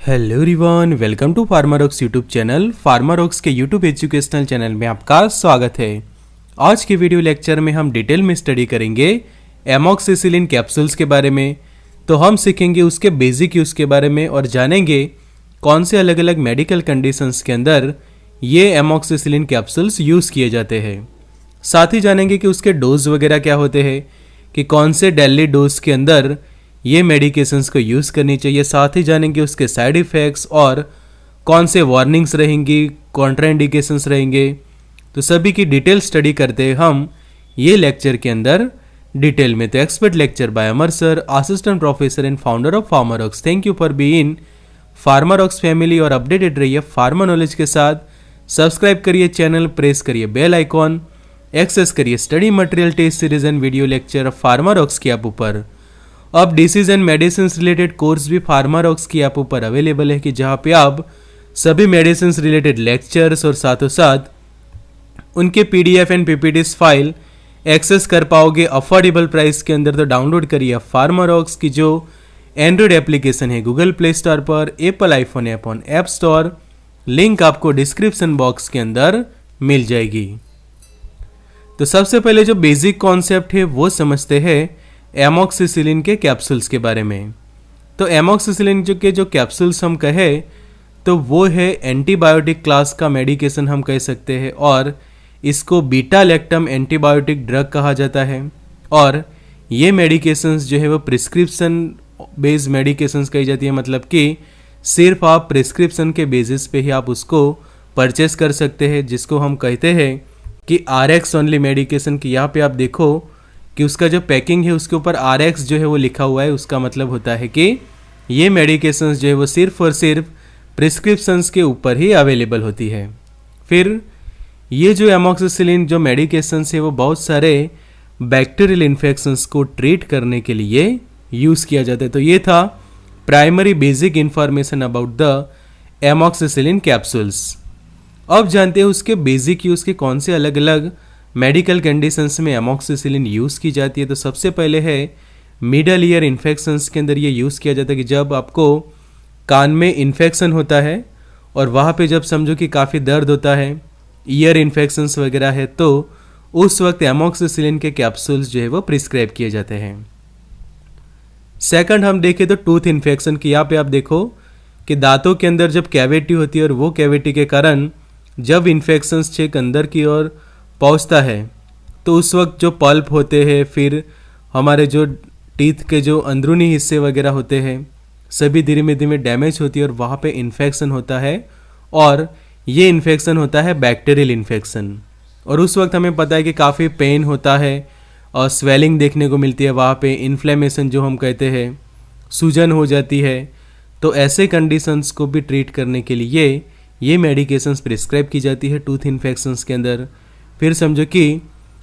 Hello everyone, welcome to Pharmarocks YouTube channel. Pharmarocks के YouTube educational channel में आपका स्वागत है। आज के वीडियो लेक्चर में हम डिटेल में स्टडी करेंगे एमॉक्सिसिलिन कैप्सूल्स के बारे में। तो हम सीखेंगे उसके बेसिक यूज़ के बारे में और जानेंगे कौन से अलग अलग मेडिकल कंडीशंस के अंदर ये एमॉक्सिसिलिन कैप्सूल्स यूज़ किए जाते हैं। साथ ही जानेंगे कि उसके डोज वगैरह क्या होते हैं, कि कौन से डेली डोज के अंदर ये मेडिकेशंस को यूज़ करनी चाहिए। साथ ही जानेंगे उसके साइड इफ़ेक्ट्स और कौन से वार्निंग्स रहेंगी, कॉन्ट्राइंडिकेशंस रहेंगे। तो सभी की डिटेल स्टडी करते हैं हम ये लेक्चर के अंदर डिटेल में। तो expert lecture by Amar sir, assistant professor and founder of Pharmarocks. Thank you for be in Pharmarocks family और अपडेटेड रहिए फार्मा नॉलेज के साथ। सब्सक्राइब करिए चैनल, प्रेस करिए बेल आइकॉन, एक्सेस करिए study material, test series and video lecture Pharmarocks की app ऊपर। अब disease and medicine related course भी फार्मारॉक्स की ऐप ऊपर अवेलेबल है, कि जहाँ पे आप सभी मेडिसिन रिलेटेड लेक्चर्स और साथों साथ उनके PDF and PPTs file access कर पाओगे अफोर्डेबल प्राइस के अंदर। तो डाउनलोड करिए फार्मारॉक्स की जो एंड्रॉयड एप्लीकेशन है गूगल प्ले स्टोर पर, Apple iPhone app on app store. Link आपको डिस्क्रिप्शन बॉक्स के अंदर मिल जाएगी। तो सबसे पहले जो बेसिक कॉन्सेप्ट है वो समझते हैं एमॉक्सिसिलिन के कैप्सूल्स के बारे में। तो एमॉक्सिसिलिन जो कैप्सूल्स हम कहें तो वो है एंटीबायोटिक क्लास का मेडिकेशन हम कह सकते हैं, और इसको बीटा लैक्टम एंटीबायोटिक ड्रग कहा जाता है। और ये मेडिकेशंस जो है वो प्रिस्क्रिप्शन बेस्ड मेडिकेशंस कही जाती है, मतलब कि सिर्फ आप प्रिस्क्रिप्शन के बेसिस पे ही आप उसको परचेस कर सकते हैं, जिसको हम कहते हैं कि RX ओनली मेडिकेशन। की यहाँ पे आप देखो कि उसका जो पैकिंग है उसके ऊपर RX जो है वो लिखा हुआ है। उसका मतलब होता है कि ये मेडिकेशंस जो है वो सिर्फ और सिर्फ प्रिस्क्रिप्शंस के ऊपर ही अवेलेबल होती है। फिर ये जो एमॉक्सिसिलिन जो मेडिकेशंस है वो बहुत सारे बैक्टीरियल इन्फेक्शंस को ट्रीट करने के लिए यूज़ किया जाता है। तो ये था primary basic information about the amoxicillin capsules. अब जानते हैं उसके बेसिक यूज़ के कौन से अलग अलग मेडिकल कंडीशंस में एमॉक्सिसिलिन यूज़ की जाती है। तो सबसे पहले है मिडल ईयर इन्फेक्शंस के अंदर ये यूज़ किया जाता है, कि जब आपको कान में इन्फेक्शन होता है और वहाँ पे जब समझो कि काफ़ी दर्द होता है, ईयर इन्फेक्शंस वगैरह है, तो उस वक्त एमॉक्सिसिलिन के कैप्सूल्स जो है वो प्रिस्क्राइब किए जाते हैं। सेकंड हम देखें तो टूथ इन्फेक्शन की। यहाँ पे आप देखो कि दांतों के अंदर जब कैविटी होती है और वो कैविटी के कारण जब इन्फेक्शंस छेक अंदर की ओर पहुंचता है, तो उस वक्त जो पल्प होते हैं, फिर हमारे जो टीथ के जो अंदरूनी हिस्से वगैरह होते हैं, सभी धीरे धीरे डैमेज होती है और वहाँ पे इन्फेक्शन होता है, और ये इन्फेक्शन होता है बैक्टीरियल इन्फेक्शन। और उस वक्त हमें पता है कि काफ़ी पेन होता है और स्वेलिंग देखने को मिलती है, वहाँ पे इन्फ्लेमेशन जो हम कहते हैं, सूजन हो जाती है। तो ऐसे कंडीशंस को भी ट्रीट करने के लिए ये मेडिकेशंस प्रिस्क्राइब की जाती है टूथ इन्फेक्शंस के अंदर। फिर समझो कि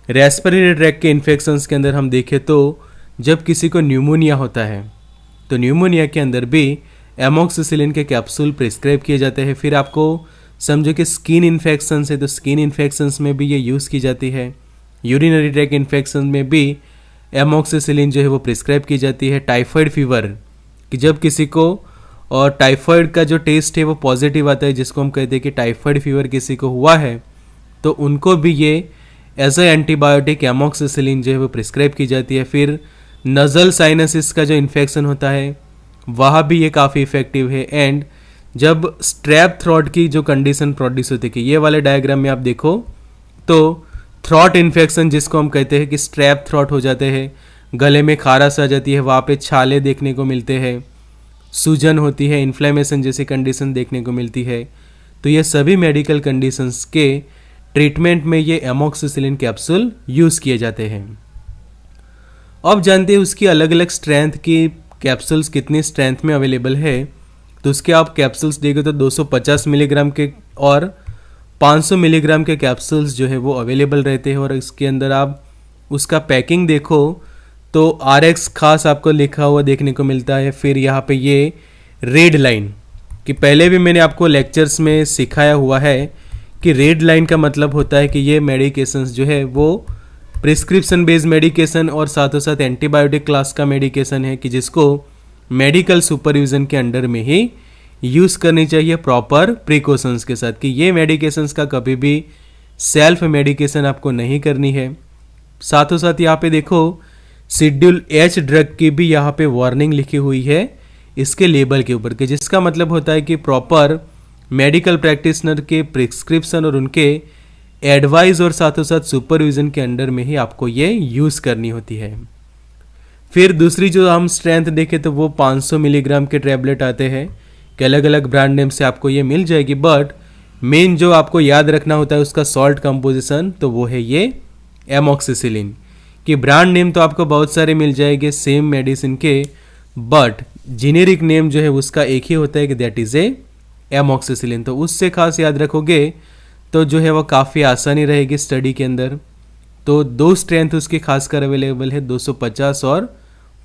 रेस्पिरेटरी ट्रैक के इन्फेक्शंस के अंदर हम देखें तो जब किसी को न्यूमोनिया होता है तो न्यूमोनिया के अंदर भी एमॉक्सिसिलिन के कैप्सूल प्रिस्क्राइब किए जाते हैं। फिर आपको समझो कि स्किन इन्फेक्शंस है तो स्किन इन्फेक्शंस में भी ये यूज़ की जाती है। यूरिनरी ट्रैक इन्फेक्शन में भी एमॉक्सिसिलिन जो है वो प्रिस्क्राइब की जाती है। टाइफाइड फीवर, कि जब किसी को और टाइफाइड का जो टेस्ट है वो पॉजिटिव आता है, जिसको हम कहते हैं कि टाइफाइड फीवर किसी को हुआ है, तो उनको भी ये एज ए एंटीबायोटिक एमॉक्सिसिलिन जो है वो प्रिस्क्राइब की जाती है। फिर नज़ल साइनसिस का जो इन्फेक्शन होता है वहाँ भी ये काफ़ी इफेक्टिव है। एंड जब स्ट्रैप थ्रॉट की जो कंडीशन प्रोड्यूस होती है, कि ये वाले डायग्राम में आप देखो तो थ्रॉट इन्फेक्शन जिसको हम कहते हैं कि स्ट्रैप थ्रॉट हो जाते हैं, गले में खाराश आ जाती है, वहाँ पे छाले देखने को मिलते हैं, सूजन होती है, इन्फ्लेमेशन जैसी कंडीशन देखने को मिलती है। तो ये सभी मेडिकल कंडीशंस के ट्रीटमेंट में ये एमॉक्सिसिलिन कैप्सूल यूज़ किए जाते हैं। अब जानते हैं उसकी अलग अलग स्ट्रेंथ की कैप्सूल्स कितनी स्ट्रेंथ में अवेलेबल है। तो उसके आप कैप्सूल्स देखें तो 250 मिलीग्राम के और 500 मिलीग्राम के कैप्सूल्स जो है वो अवेलेबल रहते हैं। और इसके अंदर आप उसका पैकिंग देखो तो RX खास आपको लिखा हुआ देखने को मिलता है। फिर यहाँ पे ये रेड लाइन, कि पहले भी मैंने आपको लेक्चर्स में सिखाया हुआ है कि रेड लाइन का मतलब होता है कि ये मेडिकेशंस जो है वो प्रिस्क्रिप्शन बेस्ड मेडिकेशन और साथों साथ एंटीबायोटिक क्लास का मेडिकेशन है, कि जिसको मेडिकल सुपरविजन के अंडर में ही यूज़ करनी चाहिए प्रॉपर प्रिकॉशंस के साथ, कि ये मेडिकेशंस का कभी भी सेल्फ मेडिकेशन आपको नहीं करनी है। साथों साथ यहाँ पे देखो शेड्यूल एच ड्रग की भी यहाँ पे वार्निंग लिखी हुई है इसके लेबल के ऊपर के, जिसका मतलब होता है कि प्रॉपर मेडिकल प्रैक्टिशनर के प्रिस्क्रिप्शन और उनके एडवाइस और साथों साथ सुपरविजन के अंडर में ही आपको ये यूज़ करनी होती है। फिर दूसरी जो हम स्ट्रेंथ देखें तो वो 500 मिलीग्राम के टैबलेट आते हैं कि अलग अलग ब्रांड नेम से आपको ये मिल जाएगी, बट मेन जो आपको याद रखना होता है उसका सॉल्ट कंपोजिशन, तो वो है ये एमॉक्सिसिलिन। कि ब्रांड नेम तो आपको बहुत सारे मिल जाएंगे सेम मेडिसिन के, बट जेनेरिक नेम जो है उसका एक ही होता है कि दैट इज़ ए एमॉक्सिसिलिन। तो उससे खास याद रखोगे तो जो है वो काफ़ी आसानी रहेगी स्टडी के अंदर। तो दो स्ट्रेंथ उसकी खासकर अवेलेबल है, 250 और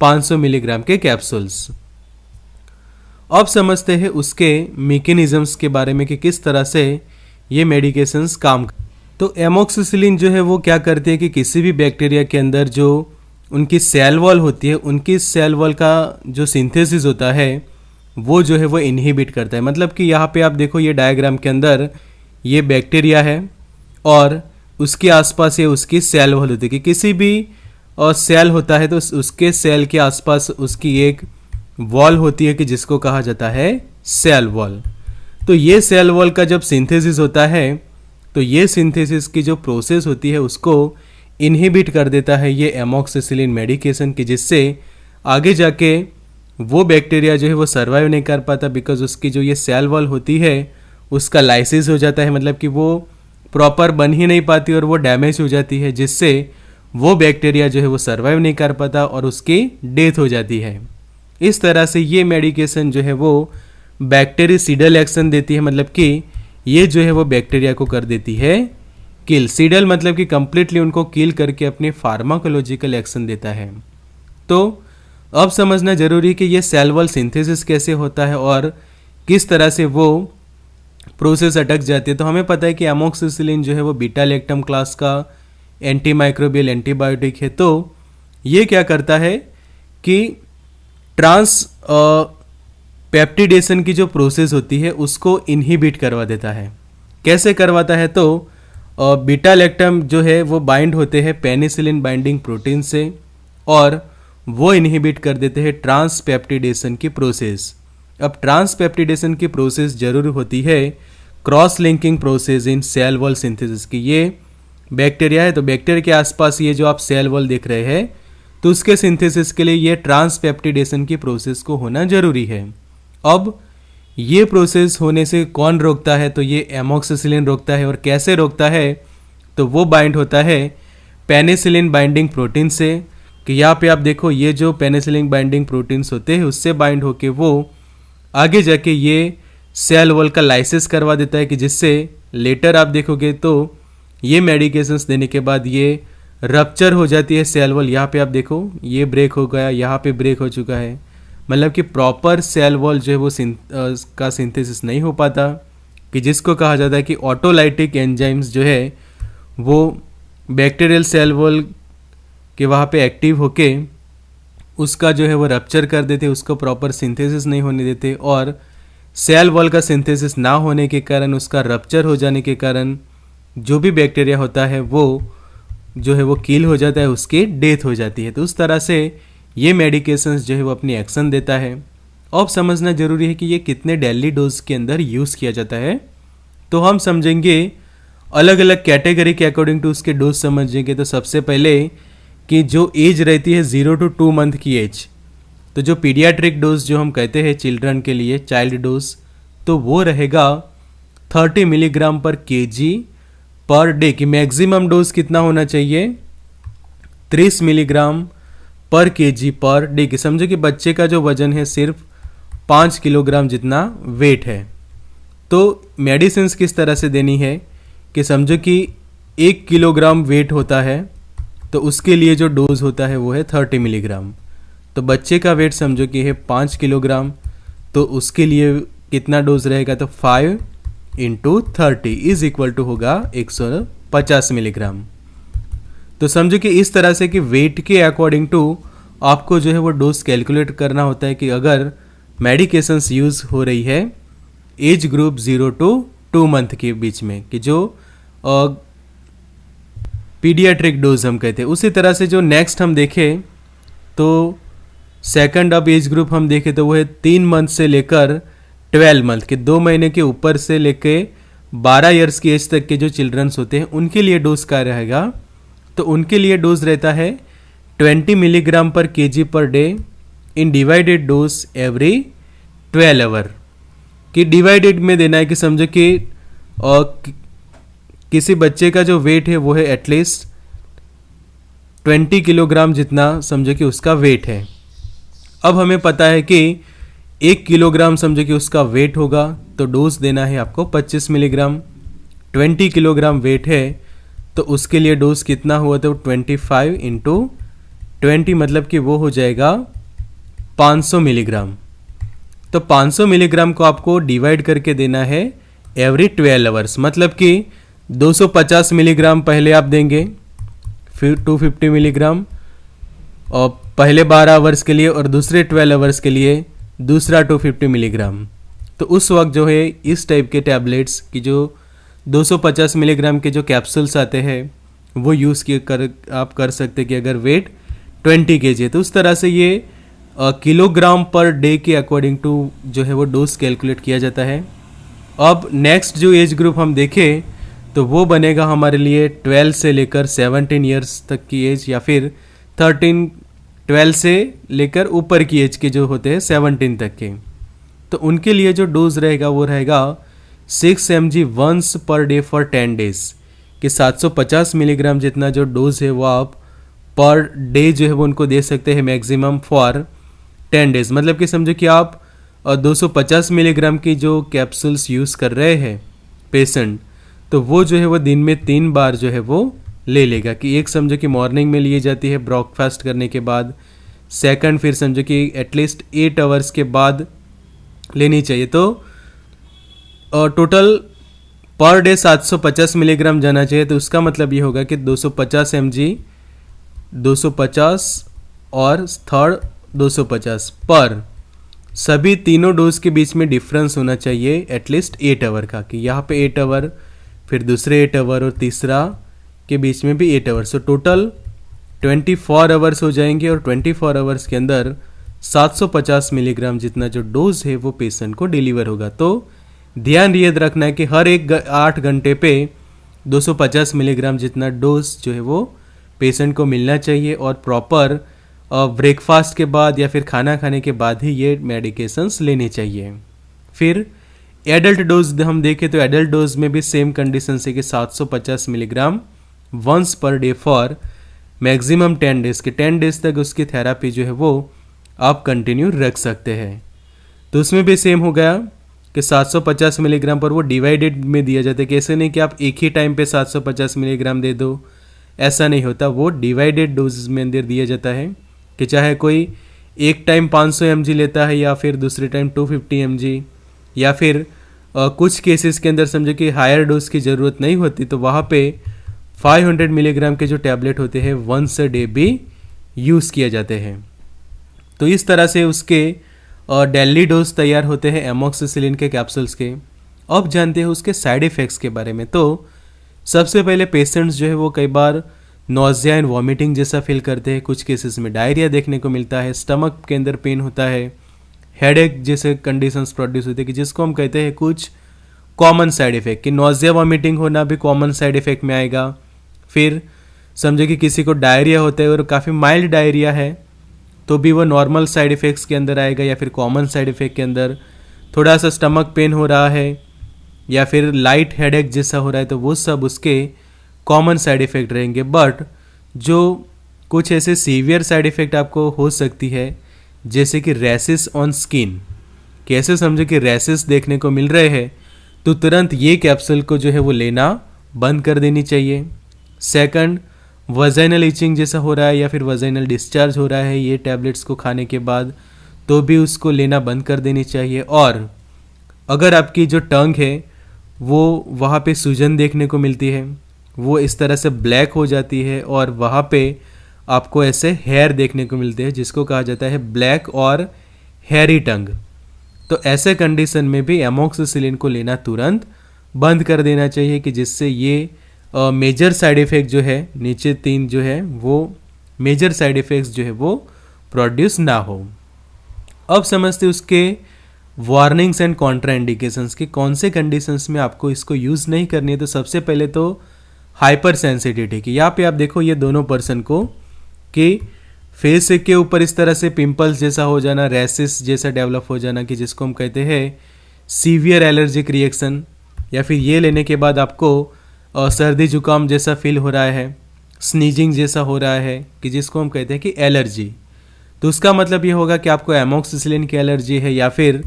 500 मिलीग्राम के कैप्सूल्स। अब समझते हैं उसके मैकेनिज्म्स के बारे में कि किस तरह से ये मेडिकेशंस काम। तो एमॉक्सिसिलिन जो है वो क्या करती है कि किसी भी बैक्टीरिया के अंदर जो उनकी सेल वॉल होती है, उनकी सेल वॉल का जो सिंथेसिस होता है वो जो है वो इनहिबिट करता है। मतलब कि यहाँ पे आप देखो ये डायग्राम के अंदर ये बैक्टीरिया है और उसके आसपास ये उसकी सेल वॉल होती है कि किसी भी सेल होता है तो उसके सेल के आसपास उसकी एक वॉल होती है कि जिसको कहा जाता है सेल वॉल। तो ये सेल वॉल का जब सिंथेसिस होता है तो ये सिंथेसिस की जो प्रोसेस होती है उसको इनहिबिट कर देता है ये एमॉक्सिसिलिन मेडिकेशन की, जिससे आगे जाके वो बैक्टीरिया जो है वो सर्वाइव नहीं कर पाता, बिकॉज उसकी जो ये सेल वॉल होती है उसका लाइसिस हो जाता है, मतलब कि वो प्रॉपर बन ही नहीं पाती और वो डैमेज हो जाती है, जिससे वो बैक्टीरिया जो है वो सर्वाइव नहीं कर पाता और उसकी डेथ हो जाती है। इस तरह से ये मेडिकेशन जो है वो बैक्टीरियासिडल एक्शन देती है, मतलब कि ये जो है वो बैक्टीरिया को कर देती है किल। सीडल मतलब कि कंप्लीटली उनको किल करके अपने फार्माकोलॉजिकल एक्शन देता है। तो अब समझना जरूरी कि ये सेल वॉल सिंथेसिस कैसे होता है और किस तरह से वो प्रोसेस अटक जाती है। तो हमें पता है कि एमॉक्सिसिलिन जो है वो बीटा लैक्टम क्लास का एंटी माइक्रोबियल एंटीबायोटिक है। तो ये क्या करता है कि ट्रांस पेप्टिडेशन की जो प्रोसेस होती है उसको इनहिबिट करवा देता है। कैसे करवाता है? तो बीटा लैक्टम जो है वो बाइंड होते हैं पेनिसिलिन बाइंडिंग प्रोटीन से और वो इनहिबिट कर देते हैं ट्रांस पेप्टिडेशन की प्रोसेस। अब ट्रांस पेप्टिडेशन की प्रोसेस जरूर होती है cross linking process in cell wall synthesis की। ये बैक्टीरिया है तो बैक्टीरिया के आसपास ये जो आप सेल वॉल देख रहे हैं तो उसके सिंथेसिस के लिए ये ट्रांस पेप्टिडेशन की प्रोसेस को होना जरूरी है। अब ये प्रोसेस होने से कौन रोकता है? तो ये एमॉक्सिसिलिन रोकता है। और कैसे रोकता है? तो वो बाइंड होता है पेनिसिलिन बाइंडिंग प्रोटीन से, कि यहाँ पे आप देखो ये जो पेनिसिलिन बाइंडिंग प्रोटीन्स होते हैं उससे बाइंड होके वो आगे जाके ये सेल वॉल का लाइसिस करवा देता है, कि जिससे लेटर आप देखोगे तो ये मेडिकेशंस देने के बाद ये रप्चर हो जाती है सेल वॉल। यहाँ पे आप देखो ये ब्रेक हो गया, यहाँ पे ब्रेक हो चुका है, मतलब कि प्रॉपर सेल वॉल जो है वो का सिंथेसिस नहीं हो पाता, कि जिसको कहा जाता है कि ऑटोलाइटिक एंजाइम्स जो है वो बैक्टीरियल सेल वॉल के वहाँ पे एक्टिव होके उसका जो है वो रप्चर कर देते, उसको प्रॉपर सिंथेसिस नहीं होने देते और सेल वॉल का सिंथेसिस ना होने के कारण, उसका रप्चर हो जाने के कारण जो भी बैक्टीरिया होता है वो जो है वो किल हो जाता है, उसकी डेथ हो जाती है। तो उस तरह से ये मेडिकेशंस जो है वो अपनी एक्शन देता है। अब समझना जरूरी है कि ये कितने डेली डोज के अंदर यूज़ किया जाता है। तो हम समझेंगे अलग अलग कैटेगरी के अकॉर्डिंग टू उसके डोज समझेंगे। तो सबसे पहले कि जो एज रहती है 0 to 2 मंथ की एज, तो जो पीडियाट्रिक डोज जो हम कहते हैं चिल्ड्रन के लिए चाइल्ड डोज, तो वो रहेगा 30 milligram per KG per day. की मैक्सिमम डोज कितना होना चाहिए? 30 milligram per KG per day की। समझो कि बच्चे का जो वजन है सिर्फ 5 किलोग्राम जितना वेट है, तो मेडिसिन किस तरह से देनी है कि समझो कि 1 किलोग्राम वेट होता है तो उसके लिए जो डोज होता है वो है 30 मिलीग्राम। तो बच्चे का वेट समझो कि है 5 किलोग्राम, तो उसके लिए कितना डोज रहेगा? तो 5 × 30 इज इक्वल टू होगा 150 मिलीग्राम। तो समझो कि इस तरह से कि वेट के अकॉर्डिंग टू आपको जो है वो डोज कैलकुलेट करना होता है कि अगर मेडिकेशंस यूज़ हो रही है एज ग्रुप 0 to 2 मंथ के बीच में, कि जो पीडियाट्रिक डोज हम कहते हैं। उसी तरह से जो नेक्स्ट हम देखें तो सेकंड अब एज ग्रुप हम देखें तो वो है 3 मंथ से लेकर 12 मंथ के, 2 महीने के ऊपर से लेके 12 इयर्स की एज तक के जो चिल्ड्रंस होते हैं उनके लिए डोज क्या रहेगा, तो उनके लिए डोज रहता है 20 milligram per KG per day in divided dose every 12 hour, कि डिवाइडेड में देना है कि समझो कि किसी बच्चे का जो वेट है वो है एटलीस्ट 20 किलोग्राम जितना समझो कि उसका वेट है। अब हमें पता है कि 1 किलोग्राम समझो कि उसका वेट होगा तो डोज देना है आपको 25 मिलीग्राम। 20 किलोग्राम वेट है तो उसके लिए डोज कितना हुआ, तो 25 इंटू 20 मतलब कि वो हो जाएगा 500 मिलीग्राम। तो 500 मिलीग्राम को आपको डिवाइड करके देना है एवरी 12 आवर्स, मतलब कि 250 मिलीग्राम पहले आप देंगे, फिर 250 मिलीग्राम और पहले 12 आवर्स के लिए, और दूसरे 12 आवर्स के लिए दूसरा 250 मिलीग्राम। तो उस वक्त जो है इस टाइप के टैबलेट्स की जो 250 मिलीग्राम के जो कैप्सूल्स आते हैं वो यूज़ आप कर सकते कि अगर वेट 20 kg है तो उस तरह से ये किलोग्राम पर डे के अकॉर्डिंग टू जो है वो डोज कैलकुलेट किया जाता है। अब नेक्स्ट जो एज ग्रुप हम देखें तो वो बनेगा हमारे लिए 12 से लेकर 17 इयर्स तक की एज, या फिर 12 से लेकर ऊपर की एज के जो होते हैं 17 तक के, तो उनके लिए जो डोज रहेगा वो रहेगा 6 mg once per day for 10 days, कि 750 मिलीग्राम जितना जो डोज है वो आप पर डे जो है वो उनको दे सकते हैं मैक्सिमम फॉर 10 डेज। मतलब कि समझो कि आप 250 मिलीग्राम की जो कैप्सूल्स यूज़ कर रहे हैं पेशेंट, तो वो जो है वो दिन में 3 बार जो है वो ले लेगा, कि एक समझो कि मॉर्निंग में लिए जाती है ब्रेकफास्ट करने के बाद, सेकंड फिर समझो कि एटलीस्ट 8 आवर्स के बाद लेनी चाहिए। तो टोटल पर डे 750 मिलीग्राम जाना चाहिए। तो उसका मतलब ये होगा कि 250 mg 250 और थर्ड 250 पर सभी तीनों डोज के बीच में डिफरेंस होना चाहिए एटलीस्ट 8 आवर का, कि यहाँ पे 8 आवर, फिर दूसरे 8 आवर और तीसरा के बीच में भी 8 आवर्स। तो टोटल 24 आवर्स हो जाएंगे और 24 आवर्स के अंदर 750 मिलीग्राम जितना जो डोज है वो पेशेंट को डिलीवर होगा। तो ध्यान याद रखना है कि हर 8 घंटे पे 250 मिलीग्राम जितना डोज जो है वो पेशेंट को मिलना चाहिए, और प्रॉपर ब्रेकफास्ट के बाद या फिर खाना खाने के बाद ही ये मेडिकेशंस लेने चाहिए। फिर एडल्ट डोज हम देखें तो एडल्ट डोज में भी सेम कंडीशन है कि 750 milligram once per day for maximum 10 days के 10 डेज तक उसकी थेरापी जो है वो आप कंटिन्यू रख सकते हैं। तो उसमें भी सेम हो गया कि 750 मिलीग्राम पर वो डिवाइडेड में दिया जाता है, कि ऐसे नहीं कि आप एक ही टाइम पे 750 मिलीग्राम दे दो, ऐसा नहीं होता, वो डिवाइडेड डोजेज में अंदर दिया जाता है, कि चाहे कोई एक टाइम 500 mg लेता है या फिर दूसरे टाइम 250 mg, या फिर कुछ केसेस के अंदर समझो कि हायर डोज की ज़रूरत नहीं होती तो वहाँ पे 500 मिलीग्राम के जो टैबलेट होते हैं वंस अ डे भी यूज़ किए जाते हैं। तो इस तरह से उसके डेली डोज तैयार होते हैं एमॉक्सिसिलिन के कैप्सूल्स के। अब जानते हैं उसके साइड इफ़ेक्ट्स के बारे में। तो सबसे पहले पेशेंट्स जो है वो कई बार नोज़िया एंड वॉमिटिंग जैसा फील करते हैं, कुछ केसेस में डायरिया देखने को मिलता है, स्टमक के अंदर पेन होता है, हेडेक जैसे कंडीशंस प्रोड्यूस होते हैं, कि जिसको हम कहते हैं कुछ कॉमन साइड इफ़ेक्ट, कि नोज़िया वॉमिटिंग होना भी कॉमन साइड इफ़ेक्ट में आएगा। फिर समझो कि किसी को डायरिया होता है और काफ़ी माइल्ड डायरिया है तो भी वो नॉर्मल साइड इफ़ेक्ट्स के अंदर आएगा, या फिर कॉमन साइड इफ़ेक्ट के अंदर थोड़ा सा स्टमक पेन हो रहा है या फिर लाइट हेडेक जैसा हो रहा है, तो वो सब उसके कॉमन साइड इफ़ेक्ट रहेंगे। बट जो कुछ ऐसे सीवियर साइड इफ़ेक्ट आपको हो सकती है, जैसे कि रैसेस ऑन स्किन, कैसे समझो कि रैसेस देखने को मिल रहे हैं तो तुरंत ये कैप्सूल को जो है वो लेना बंद कर देनी चाहिए। सेकंड, वजाइनल इचिंग जैसा हो रहा है या फिर वजाइनल डिस्चार्ज हो रहा है ये टैबलेट्स को खाने के बाद, तो भी उसको लेना बंद कर देनी चाहिए। और अगर आपकी जो टंग है वो वहाँ पे सूजन देखने को मिलती है, वो इस तरह से ब्लैक हो जाती है और वहाँ पे आपको ऐसे हेयर देखने को मिलते हैं, जिसको कहा जाता है ब्लैक और हेयरी टंग, तो ऐसे कंडीशन में भी एमोक्सिसिलिन को लेना तुरंत बंद कर देना चाहिए कि जिससे ये मेजर साइड इफ़ेक्ट जो है नीचे 3 जो है वो मेजर साइड इफ़ेक्ट्स जो है वो प्रोड्यूस ना हो। अब समझते उसके वार्निंग्स एंड कॉन्ट्रा इंडिकेशंस कि कौन से कंडीशंस में आपको इसको यूज़ नहीं करनी है। तो सबसे पहले तो हाइपर सेंसिटिविटी की, यहाँ पे आप देखो ये दोनों पर्सन को कि फेस के ऊपर इस तरह से पिंपल्स जैसा हो जाना, रैसेस जैसा डेवलप हो जाना कि जिसको हम कहते हैं सीवियर एलर्जिक रिएक्शन, या फिर ये लेने के बाद आपको सर्दी जुकाम जैसा फील हो रहा है, स्नीजिंग जैसा हो रहा है कि जिसको हम कहते हैं कि एलर्जी। तो उसका मतलब ये होगा कि आपको एमोक्सिसिलिन की एलर्जी है या फिर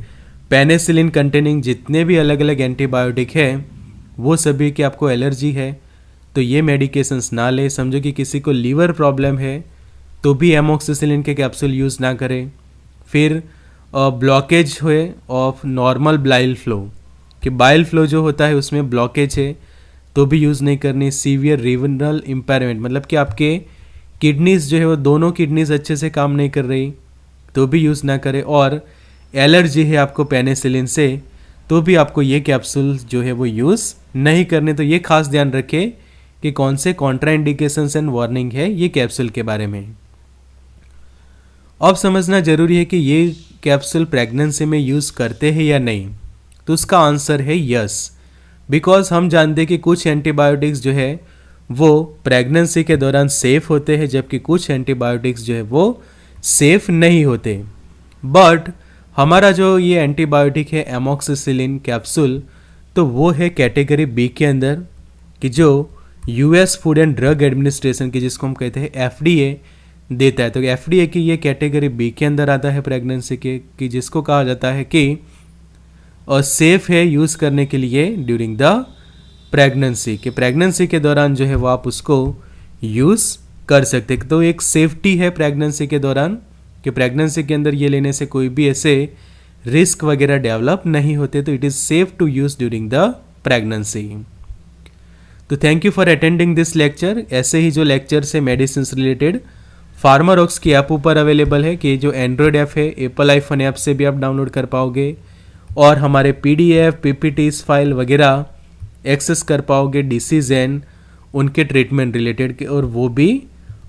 पेनिसिलिन कंटेनिंग जितने भी अलग अलग एंटीबायोटिक है वो सभी की आपको एलर्जी है। तो ये मेडिकेशंस ना ले। समझो कि किसी को लीवर प्रॉब्लम है तो भी एमोक्सिसिलिन के कैप्सूल यूज़ ना करें। फिर ब्लॉकेज हुए ऑफ नॉर्मल बाइल फ्लो कि बाइल फ्लो जो होता है उसमें ब्लॉकेज है तो भी यूज़ नहीं करनी। सीवियर रीनल इम्पेयरमेंट मतलब कि आपके किडनीज जो है वो दोनों किडनीज अच्छे से काम नहीं कर रही तो भी यूज़ ना करें। और एलर्जी है आपको पेनिसिलिन से तो भी आपको ये कैप्सूल जो है वो यूज़ नहीं करने। तो ये खास ध्यान रखें कि कौन से कॉन्ट्रा इंडिकेशंस एंड वार्निंग है ये कैप्सूल के बारे में। अब समझना जरूरी है कि ये कैप्सूल प्रेगनेंसी में यूज़ करते हैं या नहीं। तो उसका आंसर है यस, बिकॉज हम जानते हैं कि कुछ एंटीबायोटिक्स जो है वो प्रेगनेंसी के दौरान सेफ होते हैं जबकि कुछ एंटीबायोटिक्स जो है वो सेफ नहीं होते। बट हमारा जो ये एंटीबायोटिक है एमोक्सिसिलिन कैप्सूल तो वो है कैटेगरी बी के अंदर कि जो US food and drug administration की जिसको हम कहते हैं एफडीए देता है। तो एफडीए की ये कैटेगरी बी के अंदर आता है प्रेगनेंसी के कि जिसको कहा जाता है कि और सेफ है यूज़ करने के लिए ड्यूरिंग द प्रेगनेंसी कि प्रेगनेंसी के दौरान जो है वो आप उसको यूज़ कर सकते। तो एक सेफ्टी है प्रेगनेंसी के दौरान कि प्रेगनेंसी के अंदर ये लेने से कोई भी ऐसे रिस्क वगैरह डेवलप नहीं होते। तो it is safe to use during the pregnancy. तो thank you for attending this lecture. ऐसे ही जो लेक्चर्स है मेडिसिन रिलेटेड फार्मारॉक्स की ऐप ऊपर अवेलेबल है कि जो एंड्रॉयड ऐप है एप्पल आईफोन ऐप से भी आप डाउनलोड कर पाओगे और हमारे पीडीएफ पीपीटीज फाइल वगैरह एक्सेस कर पाओगे डिसीज एंड उनके ट्रीटमेंट रिलेटेड के, और वो भी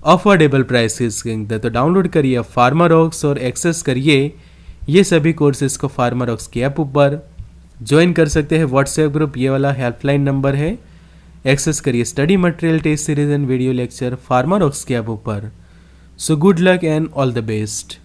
अफोर्डेबल प्राइसेस के अंदर। तो डाउनलोड करिए फार्मारॉक्स और एक्सेस करिए ये सभी कोर्सेज को फार्मारॉक्स की ऐप ऊपर। ज्वाइन कर सकते हैं व्हाट्सएप ग्रुप, ये वाला हेल्पलाइन नंबर है। एक्सेस करिए study material test series and video lecture Pharmarocks की ऐप ऊपर। So good luck and all the best.